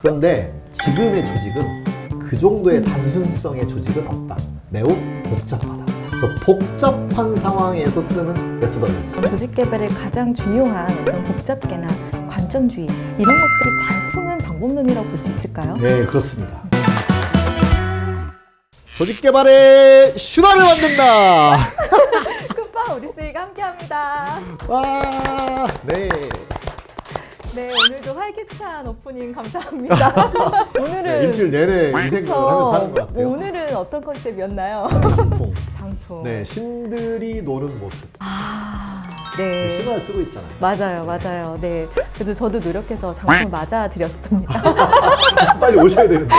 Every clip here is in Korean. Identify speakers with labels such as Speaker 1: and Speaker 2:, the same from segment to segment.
Speaker 1: 그런데 지금의 조직은 그 정도의 단순성의 조직은 없다. 매우 복잡하다. 그래서 복잡한 상황에서 쓰는 메소더로지.
Speaker 2: 조직 개발의 가장 중요한 어떤 복잡계나 관점주의 이런 것들을 잘 푸는 방법론이라고 볼 수 있을까요?
Speaker 1: 네, 그렇습니다. 조직 개발의 슈나를 만든다.
Speaker 2: 쿠파 오디세이가 함께합니다.
Speaker 1: 와, 네.
Speaker 2: 네, 오늘도 활기찬 오프닝 감사합니다. 오늘은
Speaker 1: 네, 일주일 내내 이 생각을 하면서 사는 것 같아요.
Speaker 2: 오늘은 어떤 컨셉이었나요?
Speaker 1: 장풍.
Speaker 2: 장풍.
Speaker 1: 네, 신들이 노는 모습.
Speaker 2: 네.
Speaker 1: 신화를 쓰고 있잖아요.
Speaker 2: 맞아요. 네. 그래도 저도 노력해서 장풍 맞아드렸습니다.
Speaker 1: 빨리 오셔야 되는데.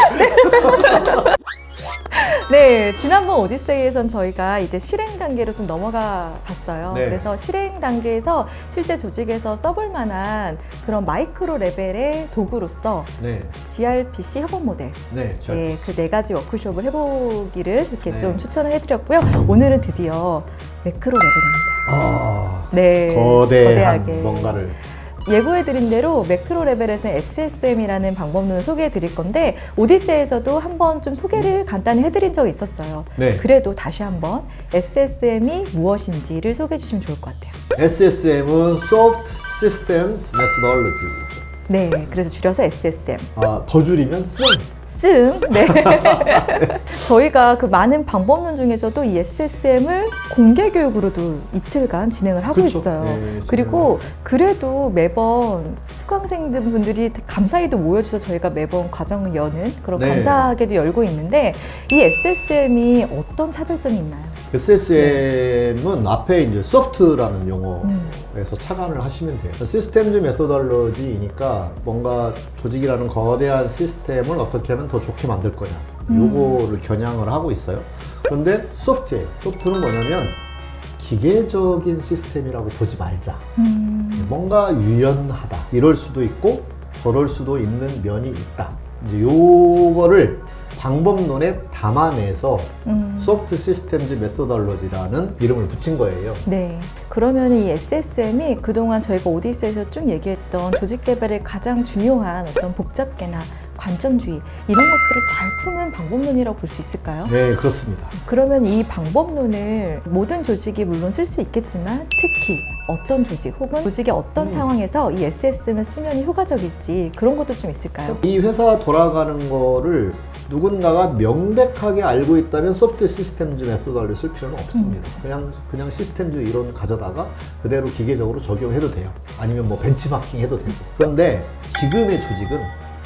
Speaker 2: 네, 지난번 오디세이에선 저희가 이제 실행 단계로 좀 넘어가 봤어요.
Speaker 1: 네.
Speaker 2: 그래서 실행 단계에서 실제 조직에서 써볼 만한 그런 마이크로 레벨의 도구로서
Speaker 1: 네,
Speaker 2: gRPC 협업 모델,
Speaker 1: 네, 저
Speaker 2: 네, 그 4가지 워크숍을 해보기를 이렇게
Speaker 1: 네.
Speaker 2: 좀 추천을 해드렸고요. 오늘은 드디어 매크로 레벨입니다. 네,
Speaker 1: 거대한
Speaker 2: 거대하게.
Speaker 1: 뭔가를.
Speaker 2: 예고해드린 대로 매크로 레벨에서는 SSM이라는 방법론을 소개해드릴 건데 오디세이에서도 한번 좀 소개를 간단히 해드린 적이 있었어요.
Speaker 1: 네.
Speaker 2: 그래도 다시 한번 SSM이 무엇인지를 소개해 주시면 좋을 것 같아요.
Speaker 1: SSM은 Soft Systems Methodology.
Speaker 2: 네, 그래서 줄여서 SSM.
Speaker 1: 더 줄이면 씀.
Speaker 2: 네. 저희가 그 많은 방법론 중에서도 이 SSM을 공개 교육으로도 이틀간 진행을 하고
Speaker 1: 그쵸.
Speaker 2: 있어요.
Speaker 1: 네,
Speaker 2: 그리고 그래도 매번 수강생들 분들이 감사히도 모여주셔서 저희가 매번 과정을 여는 그런
Speaker 1: 네.
Speaker 2: 감사하게도 열고 있는데 이 SSM이 어떤 차별점이 있나요?
Speaker 1: SSM은 앞에 이제 소프트라는 용어에서 착안을 하시면 돼요. 시스템즈 메소덜러지이니까 뭔가 조직이라는 거대한 시스템을 어떻게 하면 더 좋게 만들 거냐. 요거를 겨냥을 하고 있어요. 그런데 소프트는 뭐냐면 기계적인 시스템이라고 보지 말자. 뭔가 유연하다. 이럴 수도 있고 저럴 수도 있는 면이 있다. 이제 요거를 방법론에 담아내서 소프트 시스템즈 메소덜러지라는 이름을 붙인 거예요.
Speaker 2: 네. 그러면 이 SSM이 그동안 저희가 오디세이에서 쭉 얘기했던 조직 개발의 가장 중요한 어떤 복잡계나 관점주의 이런 것들을 잘 푸는 방법론이라고 볼 수 있을까요?
Speaker 1: 네, 그렇습니다.
Speaker 2: 그러면 이 방법론을 모든 조직이 물론 쓸 수 있겠지만 특히 어떤 조직 혹은 조직의 어떤 상황에서 이 SSM을 쓰면 효과적일지 그런 것도 좀 있을까요?
Speaker 1: 이 회사 돌아가는 거를 누군가가 명백하게 알고 있다면 소프트 시스템즈 메소더를 쓸 필요는 없습니다. 그냥 시스템즈 이론 가져다가 그대로 기계적으로 적용해도 돼요. 아니면 뭐 벤치마킹 해도 되고. 그런데 지금의 조직은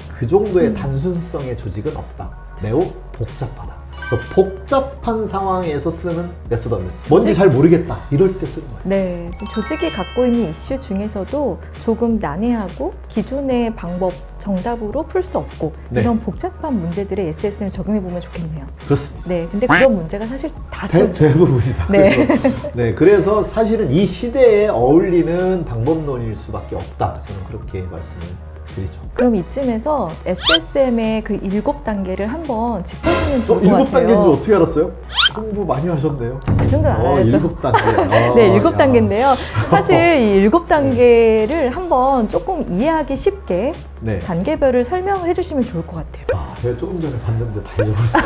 Speaker 1: 그 정도의 단순성의 조직은 없다. 매우 복잡하다. 그래서 복잡한 상황에서 쓰는 메소더를 뭔지 잘 모르겠다. 이럴 때 쓰는 거예요.
Speaker 2: 네, 조직이 갖고 있는 이슈 중에서도 조금 난해하고 기존의 방법, 정답으로 풀 수 없고
Speaker 1: 네.
Speaker 2: 이런 복잡한 문제들의 SSM을 적용해 보면 좋겠네요.
Speaker 1: 그렇습니다.
Speaker 2: 네, 근데 그런 문제가 사실 다수죠.
Speaker 1: 대부분이다.
Speaker 2: 네.
Speaker 1: 네, 그래서 사실은 이 시대에 어울리는 방법론일 수밖에 없다. 저는 그렇게 말씀을 드리죠.
Speaker 2: 그럼 이쯤에서 SSM의 그 7단계를 한번 짚어주면 좋을 것
Speaker 1: 일곱
Speaker 2: 같아요.
Speaker 1: 단계인지 어떻게 알았어요? 공부 많이 하셨네요.
Speaker 2: 그 정도는 알아야죠.
Speaker 1: 7단계.
Speaker 2: 네, 7단계인데요. 사실 이 7단계를 한번 조금 이해하기 쉽게
Speaker 1: 네.
Speaker 2: 단계별을 설명을 해주시면 좋을 것 같아요.
Speaker 1: 제가 조금 전에 봤는데 다 잊어버렸어요.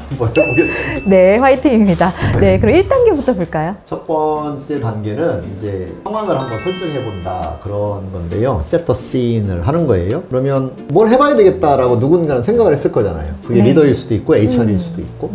Speaker 1: 한번 해보겠습니다.
Speaker 2: 네, 화이팅입니다. 네, 그럼 1단계부터 볼까요?
Speaker 1: 첫 번째 단계는 이제 상황을 한번 설정해 본다 그런 건데요. set the scene을 하는 거예요. 그러면 뭘 해봐야 되겠다라고 누군가는 생각을 했을 거잖아요. 그게
Speaker 2: 네.
Speaker 1: 리더일 수도 있고 HR일 수도 있고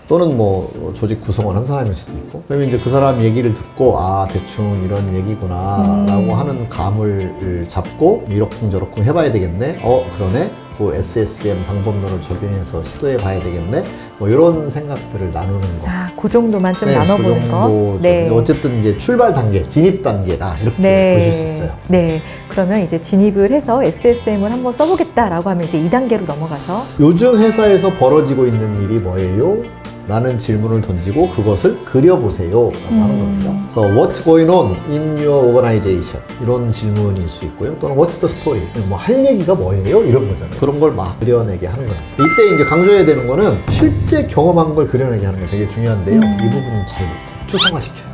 Speaker 1: 또는 뭐 조직 구성원 한 사람일 수도 있고 그러면 이제 그 사람 얘기를 듣고 대충 이런 얘기구나 라고 하는 감을 잡고 이러쿵저러쿵 해봐야 되겠네. 그러네. 그 SSM 방법론을 적용해서 시도해 봐야 되겠네. 뭐 이런 생각들을 나누는 거.
Speaker 2: 그 정도만 좀
Speaker 1: 네,
Speaker 2: 나눠보는
Speaker 1: 그
Speaker 2: 거.
Speaker 1: 정도
Speaker 2: 네.
Speaker 1: 어쨌든 이제 출발 단계, 진입 단계다 이렇게 보실 수 있어요.
Speaker 2: 네. 그러면 이제 진입을 해서 SSM을 한번 써보겠다라고 하면 이제 2단계로 넘어가서
Speaker 1: 요즘 회사에서 벌어지고 있는 일이 뭐예요? 라는 질문을 던지고 그것을 그려보세요 라고 하는 겁니다. 그래서 What's going on in your organization? 이런 질문일 수 있고요. 또는 What's the story? 뭐 할 얘기가 뭐예요? 이런 거잖아요. 그런 걸 막 그려내게 하는 거예요. 이때 이제 강조해야 되는 거는 실제 경험한 걸 그려내게 하는 게 되게 중요한데요. 이 부분은 잘 못해요. 추상화시켜요.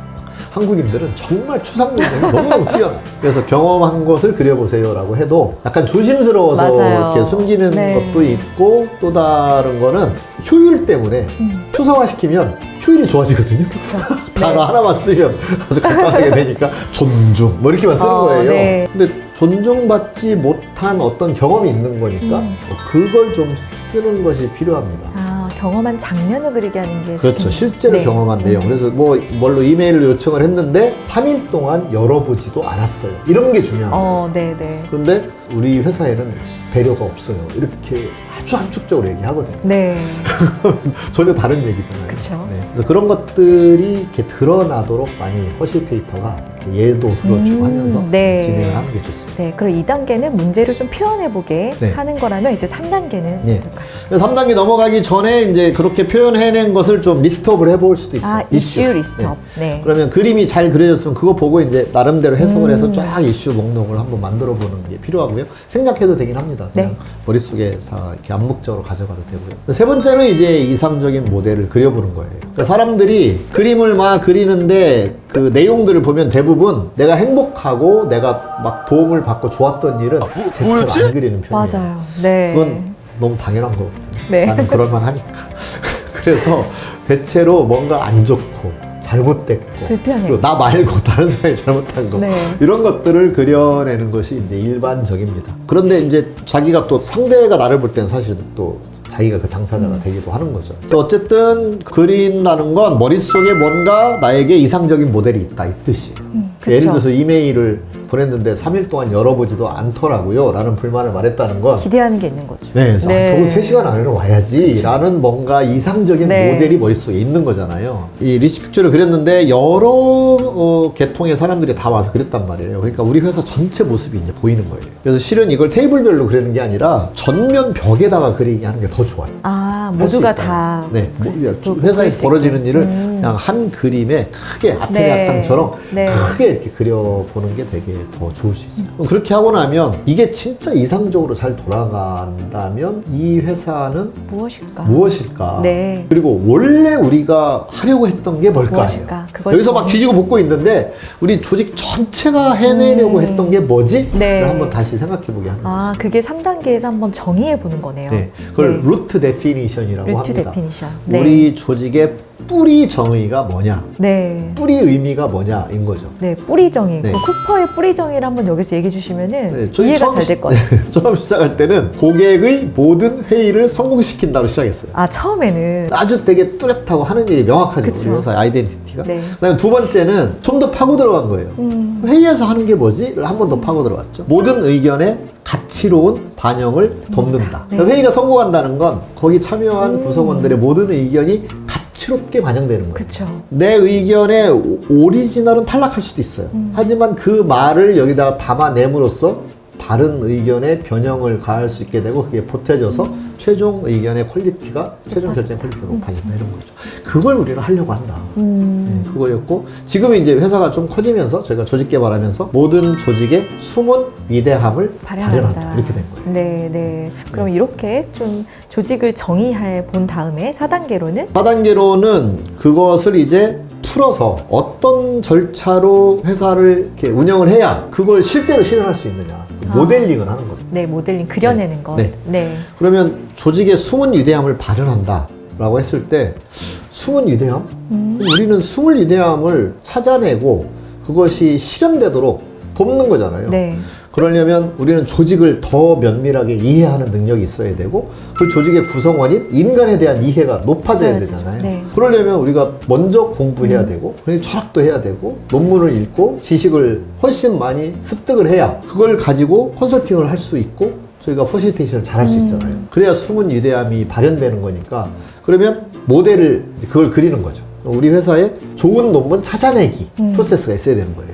Speaker 1: 한국인들은 정말 추상 능력이 너무너무 뛰어나요. 그래서 경험한 것을 그려보세요라고 해도 약간 조심스러워서
Speaker 2: 맞아요.
Speaker 1: 이렇게 숨기는
Speaker 2: 네.
Speaker 1: 것도 있고, 또 다른 거는 효율 때문에 추상화시키면 효율이 좋아지거든요.
Speaker 2: 그쵸.
Speaker 1: 단어 하나만 쓰면 아주 간단하게 되니까 존중 뭐 이렇게만 쓰는 거예요.
Speaker 2: 네.
Speaker 1: 근데 존중받지 못한 어떤 경험이 있는 거니까 그걸 좀 쓰는 것이 필요합니다.
Speaker 2: 아, 경험한 장면을 그리게 하는 게
Speaker 1: 그렇죠.
Speaker 2: 좋겠네요.
Speaker 1: 실제로
Speaker 2: 네.
Speaker 1: 경험한 내용. 그래서 뭘로 이메일을 요청을 했는데 3일 동안 열어보지도 않았어요. 이런 게 중요한 거예요.
Speaker 2: 네네.
Speaker 1: 그런데 우리 회사에는 배려가 없어요. 이렇게 아주 함축적으로 얘기하거든요.
Speaker 2: 네.
Speaker 1: 전혀 다른 얘기잖아요.
Speaker 2: 그쵸.
Speaker 1: 네. 그래서 그런 것들이 이렇게 드러나도록 많이 퍼실테이터가 이렇게 예도 들어주고 하면서
Speaker 2: 네.
Speaker 1: 진행을 하는 게 좋습니다.
Speaker 2: 네. 그럼 2단계는 문제를 좀 표현해보게
Speaker 1: 네.
Speaker 2: 하는 거라면 이제 3단계는
Speaker 1: 네.
Speaker 2: 있을까요?
Speaker 1: 그래서 3단계 넘어가기 전에 이제 그렇게 표현해낸 것을 좀 리스트업을 해볼 수도 있어요.
Speaker 2: 아, 이슈 리스트업. 네.
Speaker 1: 그러면 그림이 잘 그려졌으면 그거 보고 이제 나름대로 해석을 해서 쫙 이슈 목록을 한번 만들어 보는 게 필요하고요. 생략해도 되긴 합니다. 그냥
Speaker 2: 네.
Speaker 1: 머릿속에 이렇게 암묵적으로 가져가도 되고요. 세 번째는 이제 이상적인 모델을 그려보는 거예요. 그러니까 사람들이 그림을 막 그리는데 그 내용들을 보면 대부분 내가 행복하고 내가 막 도움을 받고 좋았던 일은 대체로 안 그리는 편이에요.
Speaker 2: 맞아요. 네.
Speaker 1: 그건 너무 당연한 거거든요.
Speaker 2: 네.
Speaker 1: 나는 그럴만 하니까. 그래서 대체로 뭔가 안 좋고 잘못됐고
Speaker 2: 불편해.
Speaker 1: 그리고 나 말고 다른 사람이 잘못한 거
Speaker 2: 네.
Speaker 1: 이런 것들을 그려내는 것이 이제 일반적입니다. 그런데 이제 자기가 또 상대가 나를 볼 때는 사실 또 자기가 그 당사자가 되기도 하는 거죠. 그래서 어쨌든 그린다는 건 머릿속에 뭔가 나에게 이상적인 모델이 있다 이 뜻이에요.
Speaker 2: 그쵸.
Speaker 1: 예를 들어서 이메일을 보냈는데 3일 동안 열어보지도 않더라고요 라는 불만을 말했다는 건
Speaker 2: 기대하는 게 있는 거죠.
Speaker 1: 네, 그래서 저거 3시간 안에는 와야지 라는 뭔가 이상적인
Speaker 2: 네.
Speaker 1: 모델이 머릿속에 있는 거잖아요. 이 리치 픽처를 그렸는데 여러 계통의 사람들이 다 와서 그렸단 말이에요. 그러니까 우리 회사 전체 모습이 이제 보이는 거예요. 그래서 실은 이걸 테이블별로 그리는 게 아니라 전면 벽에다가 그리게 하는 게 더 좋아요.
Speaker 2: 아,
Speaker 1: 할수
Speaker 2: 모두가
Speaker 1: 있다.
Speaker 2: 다.
Speaker 1: 네,
Speaker 2: 그럴 수 있고,
Speaker 1: 회사에서
Speaker 2: 그럴 수
Speaker 1: 벌어지는
Speaker 2: 있게.
Speaker 1: 일을 그냥 한 그림에 크게 아트리아땅처럼
Speaker 2: 네.
Speaker 1: 크게 이렇게 그려보는 게 되게 더 좋을 수 있어요. 그렇게 하고 나면 이게 진짜 이상적으로 잘 돌아간다면 이 회사는
Speaker 2: 무엇일까?
Speaker 1: 무엇일까?
Speaker 2: 네.
Speaker 1: 그리고 원래 우리가 하려고 했던 게 뭘까요?
Speaker 2: 무엇일까? 그걸
Speaker 1: 여기서
Speaker 2: 좀-
Speaker 1: 막 지지고 볶고 있는데 우리 조직 전체가 해내려고 했던 게 뭐지?
Speaker 2: 네.
Speaker 1: 를 한번 다시 생각해보게 하는 거죠.
Speaker 2: 아, 그게 3단계에서 한번 정의해 보는 거네요.
Speaker 1: 네, 그걸
Speaker 2: 네.
Speaker 1: 루트 데피니션이라고
Speaker 2: 루트
Speaker 1: 합니다.
Speaker 2: 데피니션. 네.
Speaker 1: 우리 조직의 뿌리 정의가 뭐냐,
Speaker 2: 네.
Speaker 1: 뿌리 의미가 뭐냐인 거죠.
Speaker 2: 네, 뿌리 정의.
Speaker 1: 네.
Speaker 2: 그 쿠퍼의 뿌리 정의를 한번 여기서 얘기해 주시면은
Speaker 1: 네, 저희
Speaker 2: 이해가
Speaker 1: 처음
Speaker 2: 잘 될 것 같아요.
Speaker 1: 처음 시작할 때는 고객의 모든 회의를 성공시킨다로 시작했어요.
Speaker 2: 아, 처음에는.
Speaker 1: 아주 되게 뚜렷하고 하는 일이 명확하죠.
Speaker 2: 그쵸.
Speaker 1: 우리 회사의 아이덴티티가.
Speaker 2: 네.
Speaker 1: 그다음에 두 번째는 좀 더 파고 들어간 거예요. 회의에서 하는 게 뭐지?를 한 번 더 파고 들어갔죠. 모든 의견에 가치로운 반영을 돕는다.
Speaker 2: 네.
Speaker 1: 회의가 성공한다는 건 거기 참여한 구성원들의 모든 의견이 가치롭게 반영되는 거예요.
Speaker 2: 그쵸.
Speaker 1: 내 의견의 오리지널은 탈락할 수도 있어요. 하지만 그 말을 여기다가 담아냄으로써 다른 의견에 변형을 가할 수 있게 되고 그게 보태져서 최종 의견의 퀄리티가 최종 결정 퀄리티가 높아진다 이런 거죠. 그걸 우리는 하려고 한다. 네, 그거였고 지금은 이제 회사가 좀 커지면서 저희가 조직 개발하면서 모든 조직의 숨은 위대함을 발현한다 이렇게 된 거예요.
Speaker 2: 네, 네. 그럼 이렇게 좀 조직을 정의해 본 다음에 4단계로는
Speaker 1: 4단계로는 그것을 이제 풀어서 어떤 절차로 회사를 이렇게 운영을 해야 그걸 실제로 실현할 수 있느냐 모델링을 하는 거죠.
Speaker 2: 네, 모델링 그려내는 것.
Speaker 1: 네.
Speaker 2: 네.
Speaker 1: 그러면 조직의 숨은 위대함을 발현한다 라고 했을 때 숨은 위대함? 우리는 숨은 위대함을 찾아내고 그것이 실현되도록 돕는 거잖아요.
Speaker 2: 네.
Speaker 1: 그러려면 우리는 조직을 더 면밀하게 이해하는 능력이 있어야 되고 그 조직의 구성원인 인간에 대한 이해가 높아져야
Speaker 2: 있어야 되죠.
Speaker 1: 되잖아요.
Speaker 2: 네.
Speaker 1: 그러려면 우리가 먼저 공부해야 되고 그래서 철학도 해야 되고 논문을 읽고 지식을 훨씬 많이 습득을 해야 그걸 가지고 컨설팅을 할 수 있고 저희가 퍼실테이션을 잘 할 수 있잖아요. 그래야 숨은 위대함이 발현되는 거니까 그러면 모델을 그걸 그리는 거죠. 우리 회사에 좋은 논문 찾아내기 프로세스가 있어야 되는 거예요.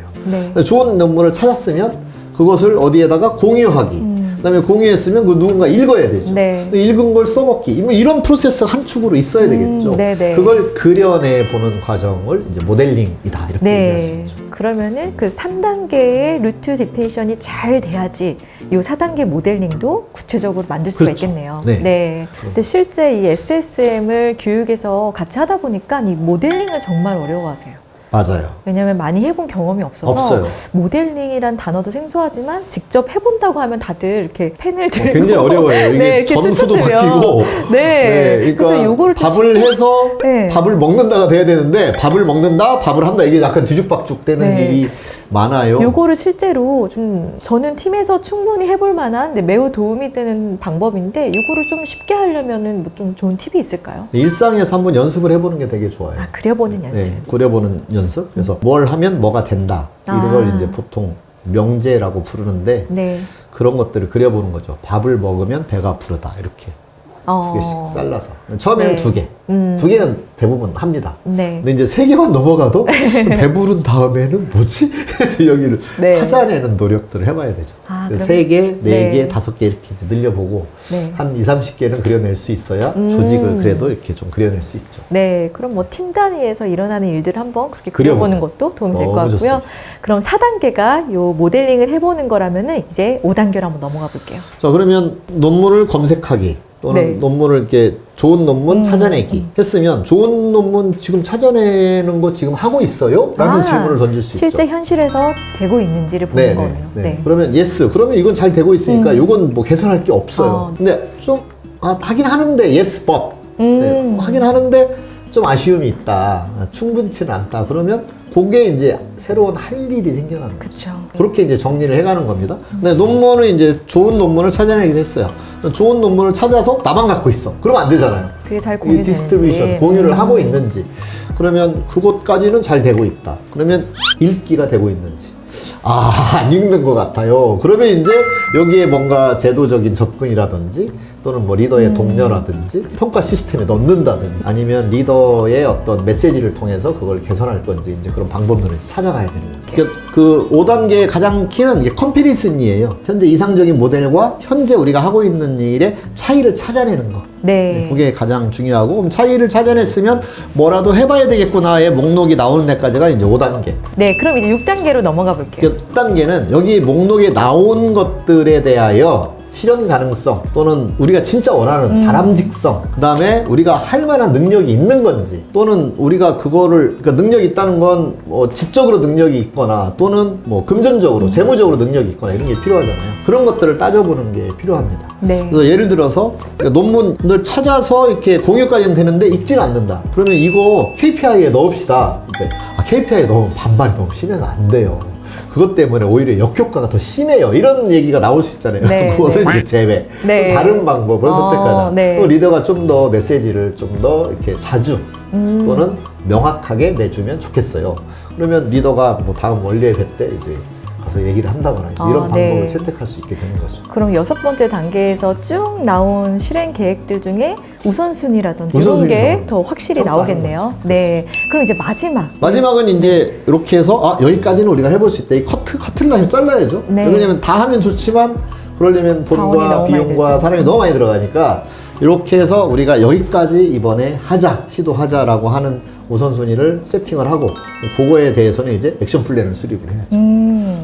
Speaker 2: 네.
Speaker 1: 좋은 논문을 찾았으면 그것을 어디에다가 공유하기. 그다음에 공유했으면 그 누군가 읽어야 되죠.
Speaker 2: 네.
Speaker 1: 읽은 걸 써먹기. 뭐 이런 프로세스가 한 축으로 있어야 되겠죠.
Speaker 2: 네네.
Speaker 1: 그걸 그려내 보는 과정을 이제 모델링이다 이렇게 얘기할 수
Speaker 2: 네.
Speaker 1: 있죠.
Speaker 2: 그러면은 그 3단계의 루트 데피니션이 잘 돼야지 이 4단계 모델링도 구체적으로 만들 수가
Speaker 1: 그렇죠.
Speaker 2: 있겠네요.
Speaker 1: 네.
Speaker 2: 근데 실제 이 SSM을 교육에서 같이 하다 보니까 이 모델링을 정말 어려워하세요.
Speaker 1: 맞아요.
Speaker 2: 왜냐하면 많이 해본 경험이 없어서
Speaker 1: 없어요.
Speaker 2: 모델링이란 단어도 생소하지만 직접 해본다고 하면 다들 이렇게 펜을 들고
Speaker 1: 굉장히 어려워요. 이게
Speaker 2: 네, 이렇게
Speaker 1: 점수도
Speaker 2: 춤추면.
Speaker 1: 바뀌고.
Speaker 2: 네.
Speaker 1: 그러니까
Speaker 2: 그래서 요거를 좀
Speaker 1: 밥을 해서
Speaker 2: 네.
Speaker 1: 밥을 먹는다가 돼야 되는데 밥을 먹는다, 밥을 한다 이게 약간 뒤죽박죽 되는
Speaker 2: 네.
Speaker 1: 일이 많아요.
Speaker 2: 요거를 실제로 좀 저는 팀에서 충분히 해볼 만한 매우 도움이 되는 방법인데 요거를 좀 쉽게 하려면은 뭐 좀 좋은 팁이 있을까요?
Speaker 1: 일상에서 한번 연습을 해보는 게 되게 좋아요.
Speaker 2: 아, 그려보는 연습.
Speaker 1: 네, 그려보는 연습. 그래서 뭘 하면 뭐가 된다. 이런 걸 이제 보통 명제라고 부르는데
Speaker 2: 네.
Speaker 1: 그런 것들을 그려보는 거죠. 밥을 먹으면 배가 부르다. 이렇게 두 개씩 잘라서. 처음에는
Speaker 2: 네.
Speaker 1: 두 개. 두 개는 대부분 합니다.
Speaker 2: 네.
Speaker 1: 근데 이제 세 개만 넘어가도 배부른 다음에는 뭐지? 여기를
Speaker 2: 네.
Speaker 1: 찾아내는 노력들을 해봐야 되죠.
Speaker 2: 아,
Speaker 1: 그래서
Speaker 2: 그럼-
Speaker 1: 3개, 4개,
Speaker 2: 네.
Speaker 1: 5개 이렇게 이제 늘려보고
Speaker 2: 네.
Speaker 1: 한 2, 30개는 그려낼 수 있어야 조직을 그래도 이렇게 좀 그려낼 수 있죠.
Speaker 2: 네, 그럼 뭐 팀 단위에서 일어나는 일들을 한번 그렇게
Speaker 1: 그려보고.
Speaker 2: 그려보는 것도 도움이 될 것
Speaker 1: 너무
Speaker 2: 같고요.
Speaker 1: 좋습니다.
Speaker 2: 그럼 4단계가 요 모델링을 해보는 거라면은 이제 5단계로 한번 넘어가 볼게요.
Speaker 1: 자, 그러면 논문을 검색하기 또는
Speaker 2: 네.
Speaker 1: 논문을 이렇게 좋은 논문 찾아내기 했으면 좋은 논문 지금 찾아내는 거 지금 하고 있어요? 라는 질문을 던질 수
Speaker 2: 실제
Speaker 1: 있죠.
Speaker 2: 현실에서 되고 있는지를 보는
Speaker 1: 네,
Speaker 2: 거네요.
Speaker 1: 네. 그러면 yes. 그러면 이건 잘 되고 있으니까 이건 뭐 개선할 게 없어요. 근데 좀 하긴 하는데 yes but 네, 하긴 하는데 좀 아쉬움이 있다. 충분치는 않다. 그러면 그게 이제 새로운 할 일이 생겨나는 거죠.
Speaker 2: 그렇죠.
Speaker 1: 그렇게 이제 정리를 해가는 겁니다. 근데 논문은 이제 좋은 논문을 찾아내기로 했어요. 좋은 논문을 찾아서 나만 갖고 있어. 그러면 안 되잖아요.
Speaker 2: 그게 잘
Speaker 1: 이
Speaker 2: 공유되는지.
Speaker 1: 디스트리뷰션, 공유를 하고 있는지. 그러면 그것까지는 잘 되고 있다. 그러면 읽기가 되고 있는지. 안 읽는 것 같아요. 그러면 이제 여기에 뭔가 제도적인 접근이라든지 또는 뭐 리더의 동료라든지 평가 시스템에 넣는다든지 아니면 리더의 어떤 메시지를 통해서 그걸 개선할 건지 이제 그런 방법론을 찾아가야 되는 거예요. 그 5단계의 가장 키는 이게 컴패리슨이에요. 현재 이상적인 모델과 현재 우리가 하고 있는 일의 차이를 찾아내는 거.
Speaker 2: 네.
Speaker 1: 그게 가장 중요하고 그럼 차이를 찾아냈으면 뭐라도 해봐야 되겠구나의 목록이 나오는 데까지가 이제 5단계.
Speaker 2: 네, 그럼 이제 6단계로 넘어가 볼게요.
Speaker 1: 6단계는 여기 목록에 나온 것들에 대하여 실현 가능성 또는 우리가 진짜 원하는 바람직성 그 다음에 우리가 할 만한 능력이 있는 건지 또는 우리가 그거를 그러니까 능력이 있다는 건 뭐 지적으로 능력이 있거나 또는 뭐 금전적으로 재무적으로 능력이 있거나 이런 게 필요하잖아요. 그런 것들을 따져보는 게 필요합니다.
Speaker 2: 네.
Speaker 1: 그래서 예를 들어서 논문을 찾아서 이렇게 공유까지는 되는데 읽지는 않는다. 그러면 이거 KPI에 넣읍시다. KPI에 넣으면 반발이 너무 심해서 안 돼요. 그것 때문에 오히려 역효과가 더 심해요. 이런 얘기가 나올 수 있잖아요.
Speaker 2: 네,
Speaker 1: 그것은
Speaker 2: 네.
Speaker 1: 이제 제외.
Speaker 2: 네.
Speaker 1: 다른 방법을 선택하자.
Speaker 2: 네.
Speaker 1: 또 리더가 좀 더 메시지를 좀 더 이렇게 자주 또는 명확하게 내주면 좋겠어요. 그러면 리더가 뭐 다음 원래 뵐 때 이제 가서 얘기를 한다거나 이런 방법을
Speaker 2: 네.
Speaker 1: 채택할 수 있게 되는 거죠.
Speaker 2: 그럼 6번째 단계에서 쭉 나온 실행 계획들 중에 우선순위라든지 이런
Speaker 1: 우선순위
Speaker 2: 게
Speaker 1: 정하는
Speaker 2: 더 확실히
Speaker 1: 평가하는
Speaker 2: 나오겠네요.
Speaker 1: 거죠.
Speaker 2: 네. 그럼 이제 마지막.
Speaker 1: 마지막은 이제 이렇게 해서 여기까지는 우리가 해볼 수 있다. 이 커트라인을 잘라야죠.
Speaker 2: 네.
Speaker 1: 왜냐면 다 하면 좋지만 그러려면
Speaker 2: 자원이
Speaker 1: 돈과
Speaker 2: 너무 많이
Speaker 1: 비용과
Speaker 2: 들죠.
Speaker 1: 사람이 너무 많이 들어가니까 이렇게 해서 우리가 여기까지 이번에 시도하자라고 하는 우선순위를 세팅을 하고 그거에 대해서는 이제 액션 플랜을 수립을 해야죠.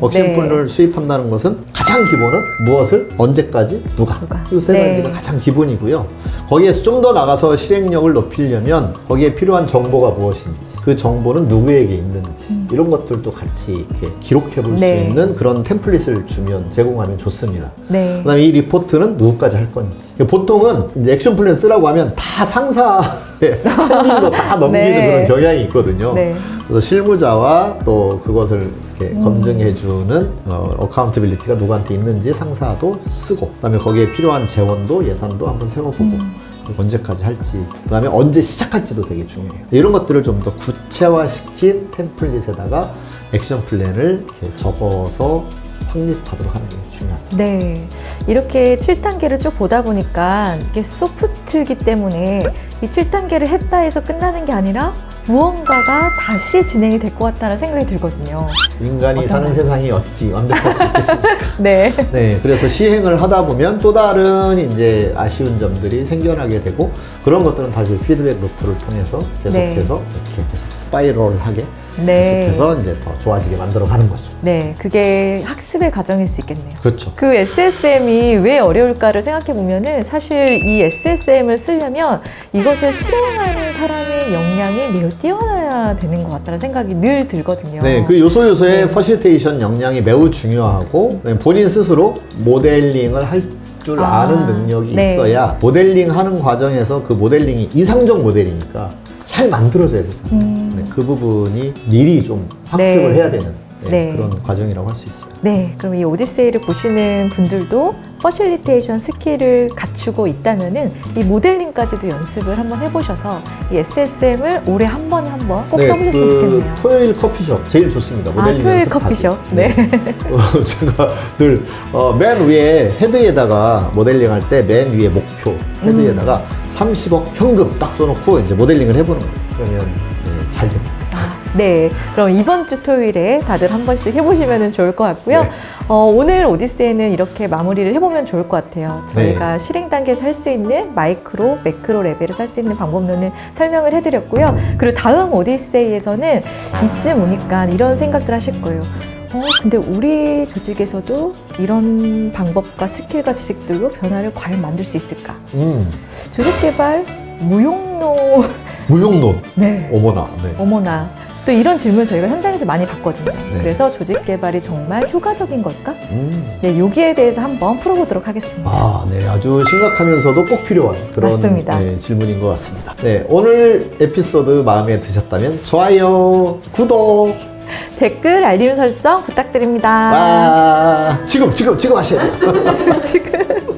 Speaker 1: 액션 플랜을 수립한다는 것은 가장 기본은 무엇을 언제까지 누가 이 세
Speaker 2: 네.
Speaker 1: 가지가 가장 기본이고요. 거기에서 좀 더 나가서 실행력을 높이려면 거기에 필요한 정보가 무엇인지 그 정보는 누구에게 있는지 이런 것들도 같이 이렇게 기록해 볼 수
Speaker 2: 네.
Speaker 1: 있는 그런 템플릿을 제공하면 좋습니다.
Speaker 2: 네.
Speaker 1: 그다음에 이 리포트는 누구까지 할 건지. 보통은 이제 액션 플랜 쓰라고 하면 다 상사의 한 일도 다 넘기는
Speaker 2: 네.
Speaker 1: 그런 경향이 있거든요.
Speaker 2: 네.
Speaker 1: 그래서 실무자와 또 그것을 이렇게 검증해주는 어카운터빌리티가 누구한테 있는지 상사도 쓰고, 그다음에 거기에 필요한 재원도 예산도 한번 세워보고. 언제까지 할지, 그 다음에 언제 시작할지도 되게 중요해요. 이런 것들을 좀 더 구체화시킨 템플릿에다가 액션 플랜을 이렇게 적어서 확립하도록 하는 게 중요합니다.
Speaker 2: 네. 이렇게 7단계를 쭉 보다 보니까 이게 소프트이기 때문에 이 7단계를 했다 해서 끝나는 게 아니라 무언가가 다시 진행이 될 것 같다는 생각이 들거든요.
Speaker 1: 인간이 사는 세상이 어찌 완벽할 수 있겠습니까?
Speaker 2: 네.
Speaker 1: 네, 그래서 시행을 하다 보면 또 다른 이제 아쉬운 점들이 생겨나게 되고 그런 것들은 다시 피드백 루프를 통해서 계속해서 이렇게 계속 스파이럴하게
Speaker 2: 네.
Speaker 1: 계속해서 이제 더 좋아지게 만들어가는 거죠.
Speaker 2: 네, 그게 학습의 과정일 수 있겠네요.
Speaker 1: 그렇죠.
Speaker 2: 그 SSM이 왜 어려울까를 생각해 보면은 사실 이 SSM을 쓰려면 이것을 실행하는 사람의 역량이 매우 뛰어나야 되는 것 같다는 생각이 늘 들거든요.
Speaker 1: 네, 그 요소의 퍼실테이션 역량이 매우 중요하고 본인 스스로 모델링을 할 줄 아는 능력이
Speaker 2: 네.
Speaker 1: 있어야 모델링 하는 과정에서 그 모델링이 이상적 모델이니까 잘 만들어져야 되잖아요. 네, 그 부분이 미리 좀 학습을
Speaker 2: 네.
Speaker 1: 해야 되는
Speaker 2: 네.
Speaker 1: 그런 과정이라고 할 수 있어요.
Speaker 2: 네, 그럼 이 오디세이를 보시는 분들도 퍼실리테이션 스킬을 갖추고 있다면은 이 모델링까지도 연습을 한번 해보셔서 이 SSM을 올해 한 번에 한번 꼭 써보셨으면 좋겠네요.
Speaker 1: 토요일 커피숍 제일 좋습니다. 모델링
Speaker 2: 토요일
Speaker 1: 연습하기.
Speaker 2: 커피숍. 네.
Speaker 1: 제가 늘 맨 위에 헤드에다가 모델링 할 때 맨 위에 목표 헤드에다가 30억 현금 딱 써놓고 이제 모델링을 해보는 거예요. 그러면 잘 됩니다.
Speaker 2: 네, 그럼 이번 주 토요일에 다들 한 번씩 해보시면 좋을 것 같고요.
Speaker 1: 네.
Speaker 2: 오늘 오디세이는 이렇게 마무리를 해보면 좋을 것 같아요. 저희가
Speaker 1: 네.
Speaker 2: 실행 단계에서 할 수 있는 마이크로, 매크로 레벨에서 할 수 있는 방법론을 설명을 해드렸고요. 그리고 다음 오디세이에서는 이쯤 오니까 이런 생각들 하실 거예요. 근데 우리 조직에서도 이런 방법과 스킬과 지식들로 변화를 과연 만들 수 있을까? 조직 개발 무용로.
Speaker 1: 무용론.
Speaker 2: 네.
Speaker 1: 어머나. 네.
Speaker 2: 어머나. 또 이런 질문 저희가 현장에서 많이 받거든요.
Speaker 1: 네.
Speaker 2: 그래서 조직 개발이 정말 효과적인 걸까? 네, 여기에 대해서 한번 풀어보도록 하겠습니다.
Speaker 1: 네, 아주 심각하면서도 꼭 필요한 그런
Speaker 2: 맞습니다.
Speaker 1: 질문인 것 같습니다. 네, 오늘 에피소드 마음에 드셨다면 좋아요, 구독,
Speaker 2: 댓글, 알림 설정 부탁드립니다.
Speaker 1: 지금 하셔야 돼요.
Speaker 2: 지금.